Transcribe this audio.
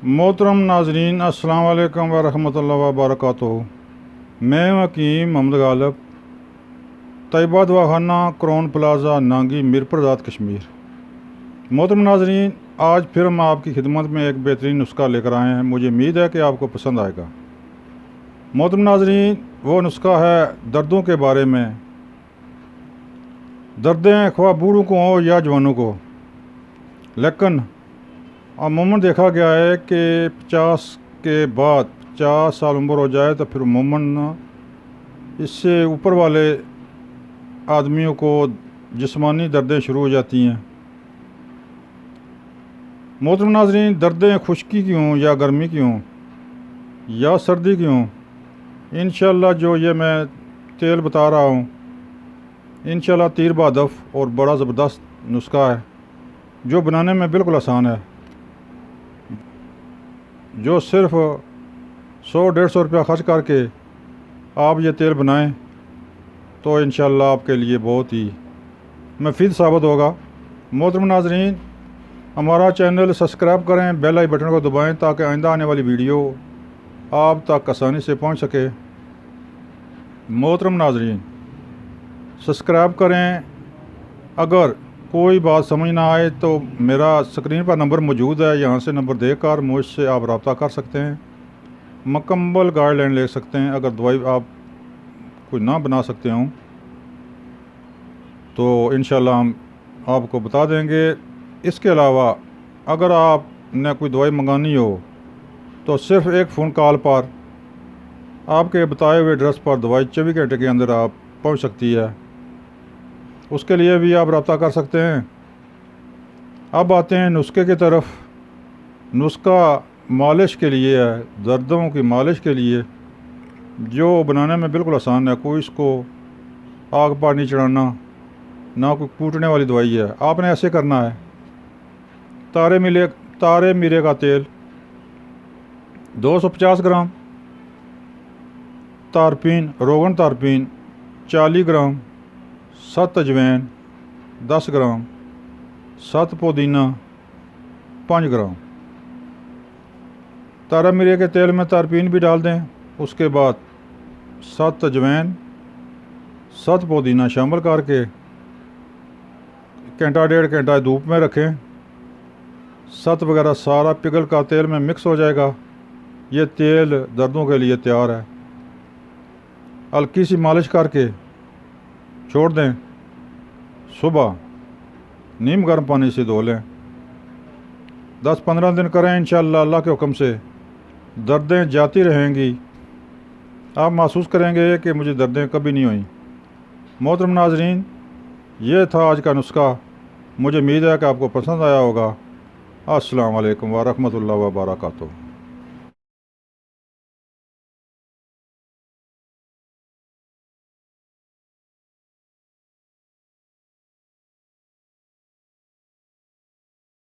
मोहतरम नाजरीन, अस्सलाम वालेकुम व रहमतुल्लाहि व बरकातुहू। मैं हकीम मोहम्मद गालिब, तैयबा दवाखाना, क्राउन प्लाजा, नांगी, मीरपुर आज़ाद, कश्मीर। मोहतरम नाजरीन, आज फिर हम आपकी खिदमत में एक बेहतरीन नुस्खा लेकर आए हैं। मुझे उम्मीद है कि आपको पसंद आएगा। मोहतरम नाजरीन, वो नुस्खा है दर्दों के बारे में। दर्दें ख्वाह बूढ़ों को हो या जवानों को, लेकिन अमूमन देखा गया है कि 50 के बाद 50 साल उम्र हो जाए तो फिर अमूमन इससे ऊपर वाले आदमियों को जिस्मानी दर्दें शुरू हो जाती हैं। मोहतरम नाज़रीन, दर्दें खुश्की की हों या गर्मी की हों या सर्दी की हों, इंशाअल्लाह जो ये मैं तेल बता रहा हूँ, इंशाअल्लाह तीर बहदफ और बड़ा ज़बरदस्त नुस्खा है जो बनाने में बिल्कुल आसान है। जो सिर्फ़ 100-150 रुपया खर्च करके आप ये तेल बनाएं तो इंशाअल्लाह आपके लिए बहुत ही मुफीद साबित होगा। मोहतरम नाज़रीन, हमारा चैनल सब्सक्राइब करें, बेल आई बटन को दबाएं ताकि आइंदा आने वाली वीडियो आप तक आसानी से पहुंच सके। मोहतरम नाज़रीन, सब्सक्राइब करें। अगर कोई बात समझ ना आए तो मेरा स्क्रीन पर नंबर मौजूद है, यहाँ से नंबर देकर मुझसे आप रब्ता कर सकते हैं, मुकम्मल गाइडलाइन ले सकते हैं। अगर दवाई आप कोई ना बना सकते हों तो इंशाअल्लाह हम आपको बता देंगे। इसके अलावा अगर आपने कोई दवाई मंगानी हो तो सिर्फ़ एक फ़ोन कॉल पर आपके बताए हुए एड्रेस पर दवाई 24 घंटे के अंदर आप पहुंच सकती है। उसके लिए भी आप रब्ता कर सकते हैं। अब आते हैं नुस्खे की तरफ। नुस्खा मालिश के लिए है, दर्दों की मालिश के लिए, जो बनाने में बिल्कुल आसान है। कोई इसको आग पर नहीं चढ़ाना, ना कोई कूटने वाली दवाई है। आपने ऐसे करना है, तारे मीरे का तेल 250 ग्राम, तारपीन, रोगन तारपीन 40 ग्राम, 7 अजवैन 10 ग्राम, 7 पुदीना 5 ग्राम। तारा मिरे के तेल में तारपीन भी डाल दें। उसके बाद 7 अजवैन, 7 पुदीना शामिल करके घंटा 1.5 घंटा धूप में रखें। 7 वगैरह सारा पिघल का तेल में मिक्स हो जाएगा। ये तेल दर्दों के लिए तैयार है। हल्की सी मालिश करके छोड़ दें। सुबह नीम गर्म पानी से धो लें। 10-15 दिन करें, इंशाअल्लाह अल्लाह के हुक्म से दर्दें जाती रहेंगी। आप महसूस करेंगे कि मुझे दर्दें कभी नहीं हुई। मोहतरम नाज़रीन, ये था आज का नुस्खा। मुझे उम्मीद है कि आपको पसंद आया होगा। अस्सलाम वालेकुम व रहमतुल्लाहि व बरकातुहू।